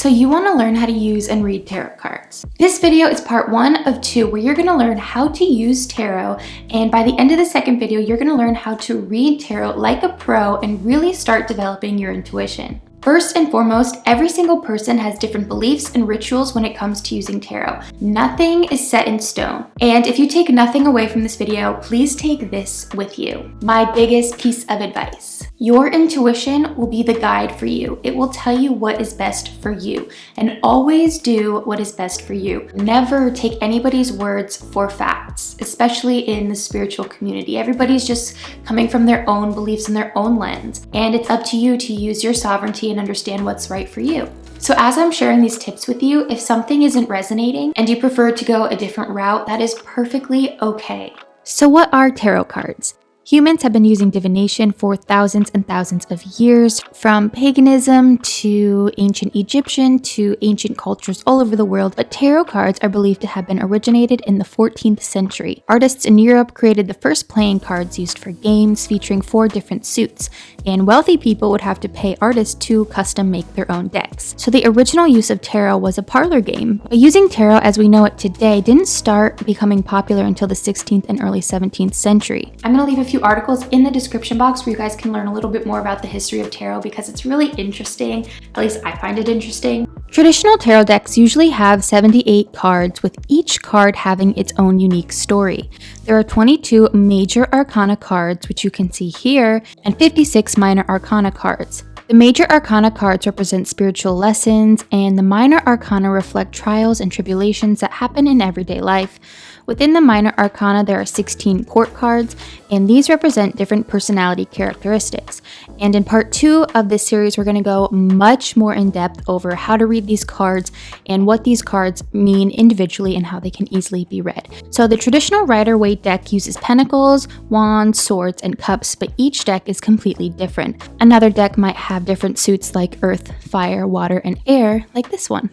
So you want to learn how to use and read tarot cards. This video is part 1 of 2 where you're going to learn how to use tarot, and by the end of the second video you're going to learn how to read tarot like a pro and really start developing your intuition. First and foremost, every single person has different beliefs and rituals when it comes to using tarot. Nothing is set in stone. And if you take nothing away from this video, please take this with you. My biggest piece of advice. Your intuition will be the guide for you. It will tell you what is best for you, and always do what is best for you. Never take anybody's words for facts, especially in the spiritual community. Everybody's just coming from their own beliefs and their own lens, and it's up to you to use your sovereignty and understand what's right for you. So as I'm sharing these tips with you, if something isn't resonating and you prefer to go a different route, that is perfectly okay. So what are tarot cards? Humans have been using divination for thousands and thousands of years, from paganism to ancient Egyptian to ancient cultures all over the world, but tarot cards are believed to have been originated in the 14th century. Artists in Europe created the first playing cards used for games featuring 4 different suits, and wealthy people would have to pay artists to custom make their own decks. So the original use of tarot was a parlor game, but using tarot as we know it today didn't start becoming popular until the 16th and early 17th century. I'm going to leave a few articles in the description box where you guys can learn a little bit more about the history of tarot because it's really interesting. At least I find it interesting. Traditional tarot decks usually have 78 cards, with each card having its own unique story. There are 22 major arcana cards, which you can see here, and 56 minor arcana cards. The major arcana cards represent spiritual lessons, and the minor arcana reflect trials and tribulations that happen in everyday life. Within the minor arcana, there are 16 court cards, and these represent different personality characteristics. And in part 2 of this series, we're going to go much more in depth over how to read these cards and what these cards mean individually and how they can easily be read. So the traditional Rider-Waite deck uses pentacles, wands, swords, and cups, but each deck is completely different. Another deck might have different suits like earth, fire, water, and air, like this one.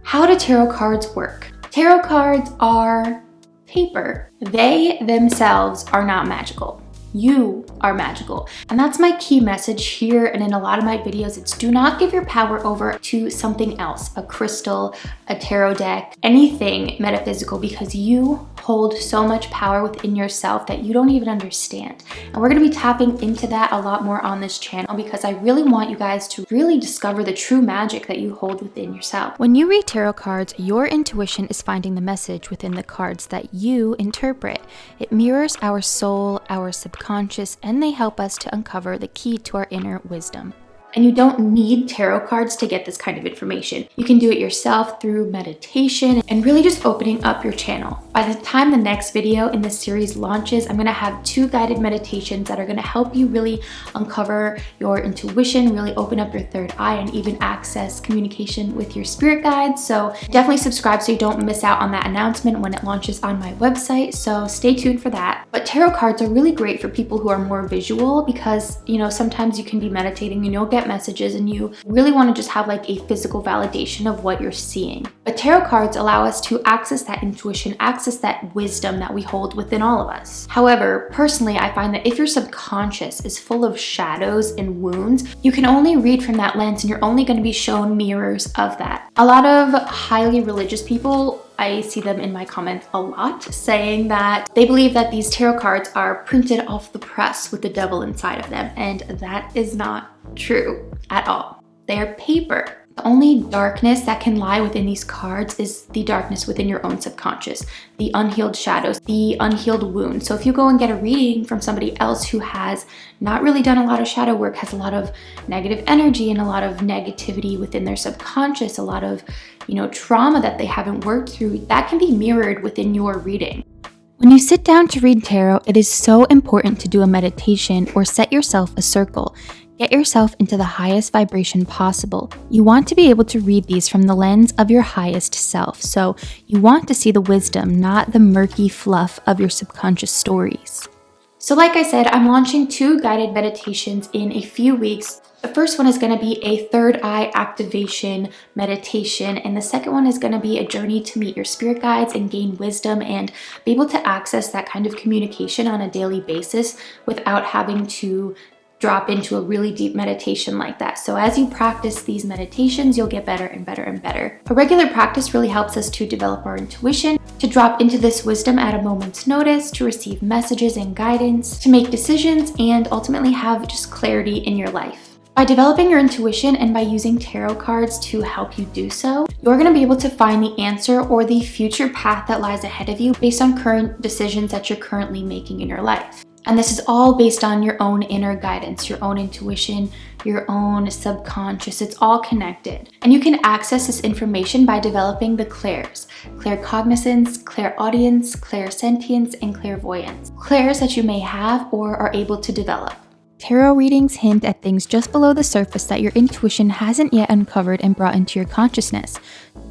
How do tarot cards work? Tarot cards are paper. They themselves are not magical. You are magical. And that's my key message here and in a lot of my videos. It's do not give your power over to something else, a crystal, a tarot deck, anything metaphysical, because you hold so much power within yourself that you don't even understand. And we're going to be tapping into that a lot more on this channel because I really want you guys to really discover the true magic that you hold within yourself. When you read tarot cards, your intuition is finding the message within the cards that you interpret. It mirrors our soul, our subconscious, and they help us to uncover the key to our inner wisdom. And you don't need tarot cards to get this kind of information. You can do it yourself through meditation and really just opening up your channel. By the time the next video in this series launches, I'm gonna have 2 guided meditations that are gonna help you really uncover your intuition, really open up your third eye, and even access communication with your spirit guides. So definitely subscribe so you don't miss out on that announcement when it launches on my website. So stay tuned for that. But tarot cards are really great for people who are more visual because, you know, sometimes you can be meditating and you'll get messages and you really want to just have like a physical validation of what you're seeing. But tarot cards allow us to access that intuition, access that wisdom that we hold within all of us. However, personally, I find that if your subconscious is full of shadows and wounds, you can only read from that lens and you're only going to be shown mirrors of that. A lot of highly religious people, I see them in my comments a lot saying that they believe that these tarot cards are printed off the press with the devil inside of them, and that is not true at all. They are paper. The only darkness that can lie within these cards is the darkness within your own subconscious, the unhealed shadows, the unhealed wounds. So if you go and get a reading from somebody else who has not really done a lot of shadow work, has a lot of negative energy and a lot of negativity within their subconscious, a lot of, you know, trauma that they haven't worked through, that can be mirrored within your reading. When you sit down to read tarot, it is so important to do a meditation or set yourself a circle. Get yourself into the highest vibration possible. You want to be able to read these from the lens of your highest self. So you want to see the wisdom, not the murky fluff of your subconscious stories. So like I said, I'm launching 2 guided meditations in a few weeks. The first one is going to be a third eye activation meditation, and the second one is going to be a journey to meet your spirit guides and gain wisdom and be able to access that kind of communication on a daily basis without having to drop into a really deep meditation like that. So as you practice these meditations, you'll get better and better and better. A regular practice really helps us to develop our intuition, to drop into this wisdom at a moment's notice, to receive messages and guidance, to make decisions, and ultimately have just clarity in your life. By developing your intuition and by using tarot cards to help you do so, you're going to be able to find the answer or the future path that lies ahead of you based on current decisions that you're currently making in your life. And this is all based on your own inner guidance, your own intuition, your own subconscious. It's all connected. And you can access this information by developing the clairs: claircognizance, clairaudience, clairsentience, and clairvoyance. Clairs that you may have or are able to develop. Tarot readings hint at things just below the surface that your intuition hasn't yet uncovered and brought into your consciousness.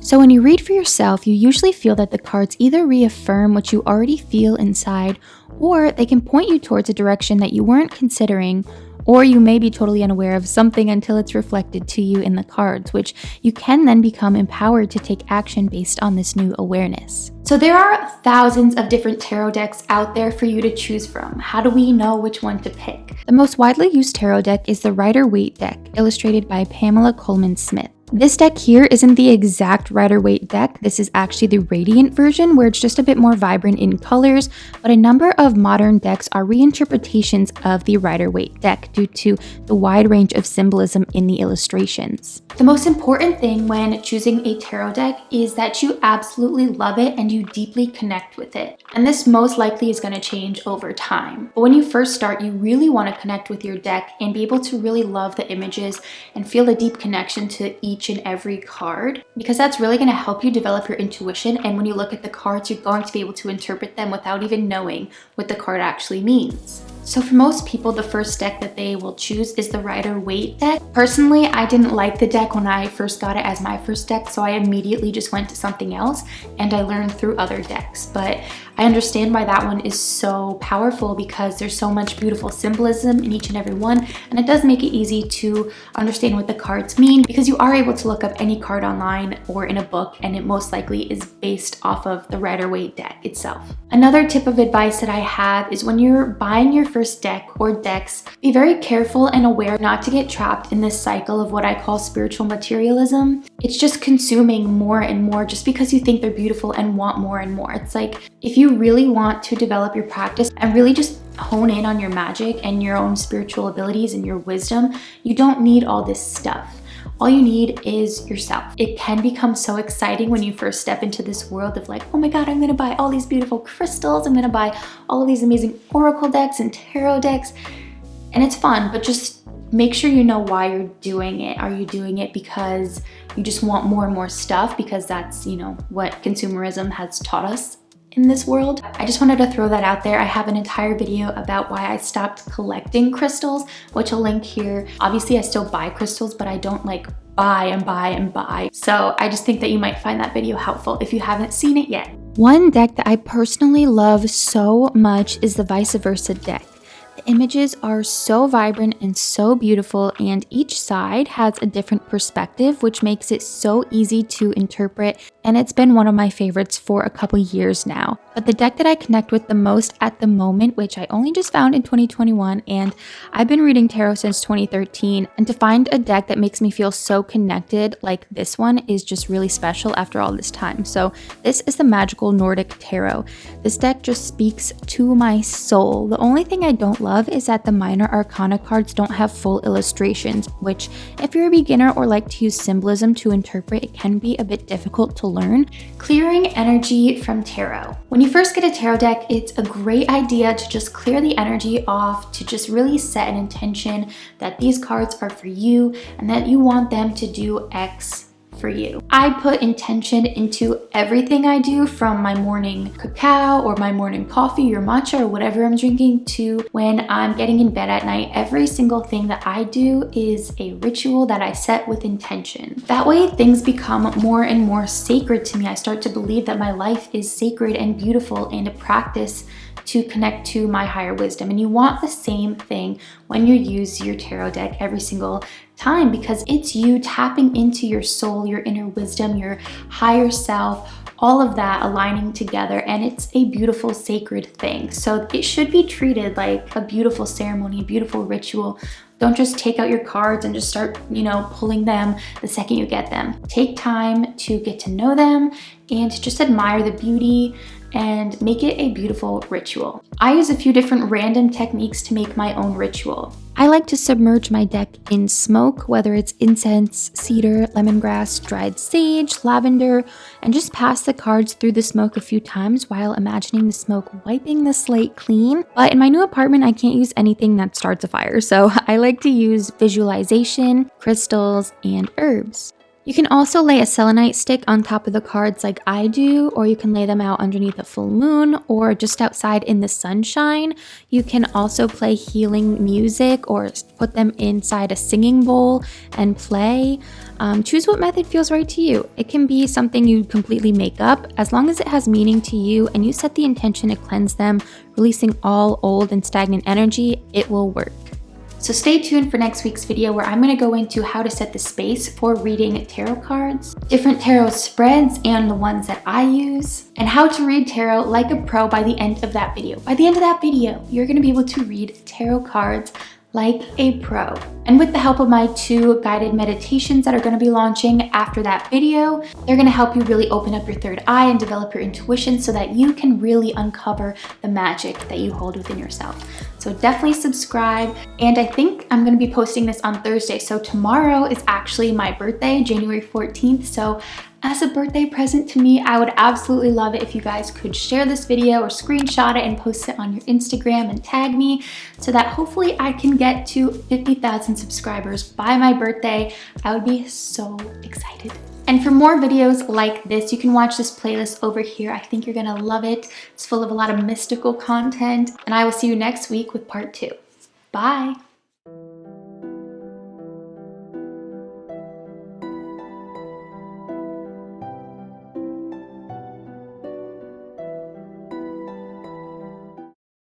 So when you read for yourself, you usually feel that the cards either reaffirm what you already feel inside, or they can point you towards a direction that you weren't considering, or you may be totally unaware of something until it's reflected to you in the cards, which you can then become empowered to take action based on this new awareness. So there are thousands of different tarot decks out there for you to choose from. How do we know which one to pick? The most widely used tarot deck is the Rider-Waite deck, illustrated by Pamela Coleman Smith. This deck here isn't the exact Rider-Waite deck. This is actually the Radiant version, where it's just a bit more vibrant in colors, but a number of modern decks are reinterpretations of the Rider-Waite deck due to the wide range of symbolism in the illustrations. The most important thing when choosing a tarot deck is that you absolutely love it and you deeply connect with it. And this most likely is going to change over time. But when you first start, you really want to connect with your deck and be able to really love the images and feel a deep connection to each and every card, because that's really going to help you develop your intuition. And when you look at the cards, you're going to be able to interpret them without even knowing what the card actually means. So for most people, the first deck that they will choose is the Rider-Waite deck. Personally, I didn't like the deck when I first got it as my first deck, so I immediately just went to something else and I learned through other decks. But I understand why that one is so powerful, because there's so much beautiful symbolism in each and every one, and it does make it easy to understand what the cards mean, because you are able to look up any card online or in a book, and it most likely is based off of the Rider-Waite deck itself. Another tip of advice that I have is when you're buying your first deck or decks, be very careful and aware not to get trapped in this cycle of what I call spiritual materialism. It's just consuming more and more just because you think they're beautiful and want more and more. It's like, if you really want to develop your practice and really just hone in on your magic and your own spiritual abilities and your wisdom, you don't need all this stuff. All you need is yourself. It can become so exciting when you first step into this world of like, oh my God, I'm gonna buy all these beautiful crystals. I'm gonna buy all of these amazing oracle decks and tarot decks. And it's fun, but just make sure you know why you're doing it. Are you doing it because you just want more and more stuff? Because that's, what consumerism has taught us in this world. I just wanted to throw that out there. I have an entire video about why I stopped collecting crystals, which I'll link here. Obviously, I still buy crystals, but I don't like buy and buy and buy. So I just think that you might find that video helpful if you haven't seen it yet. One deck that I personally love so much is the Vice Versa deck. The images are so vibrant and so beautiful, and each side has a different perspective, which makes it so easy to interpret, and it's been one of my favorites for a couple years now. But the deck that I connect with the most at the moment, which I only just found in 2021, and I've been reading tarot since 2013, and to find a deck that makes me feel so connected like this one is just really special after all this time. So this is the Magical Nordic Tarot. This deck just speaks to my soul. The only thing I don't love is that the minor arcana cards don't have full illustrations, which if you're a beginner or like to use symbolism to interpret, it can be a bit difficult to learn. Clearing energy from tarot. When you first get a tarot deck, it's a great idea to just clear the energy off, to just really set an intention that these cards are for you and that you want them to do X for you. I put intention into everything I do, from my morning cacao or my morning coffee or matcha or whatever I'm drinking to when I'm getting in bed at night. Every single thing that I do is a ritual that I set with intention. That way things become more and more sacred to me. I start to believe that my life is sacred and beautiful and a practice to connect to my higher wisdom. And you want the same thing when you use your tarot deck every single time, because it's you tapping into your soul, your inner wisdom, your higher self, all of that aligning together, and it's a beautiful sacred thing. So it should be treated like a beautiful ceremony, a beautiful ritual. Don't just take out your cards and just start, pulling them the second you get them. Take time to get to know them and just admire the beauty and make it a beautiful ritual. I use a few different random techniques to make my own ritual. I like to submerge my deck in smoke, whether it's incense, cedar, lemongrass, dried sage, lavender, and just pass the cards through the smoke a few times while imagining the smoke wiping the slate clean. But in my new apartment, I can't use anything that starts a fire, so I like to use visualization, crystals, and herbs. You can also lay a selenite stick on top of the cards like I do, or you can lay them out underneath a full moon or just outside in the sunshine. You can also play healing music or put them inside a singing bowl and play. Choose what method feels right to you. It can be something you completely make up. As long as it has meaning to you and you set the intention to cleanse them, releasing all old and stagnant energy, it will work. So stay tuned for next week's video where I'm going to go into how to set the space for reading tarot cards, different tarot spreads and the ones that I use, and how to read tarot like a pro by the end of that video. By the end of that video, you're going to be able to read tarot cards like a pro. And with the help of my 2 guided meditations that are going to be launching after that video, they're going to help you really open up your third eye and develop your intuition so that you can really uncover the magic that you hold within yourself. So definitely subscribe. And I think I'm going to be posting this on Thursday. So tomorrow is actually my birthday, January 14th. So as a birthday present to me, I would absolutely love it if you guys could share this video or screenshot it and post it on your Instagram and tag me so that hopefully I can get to 50,000 subscribers by my birthday. I would be so excited. And for more videos like this, you can watch this playlist over here. I think you're gonna love it. It's full of a lot of mystical content, and I will see you next week with part 2. Bye.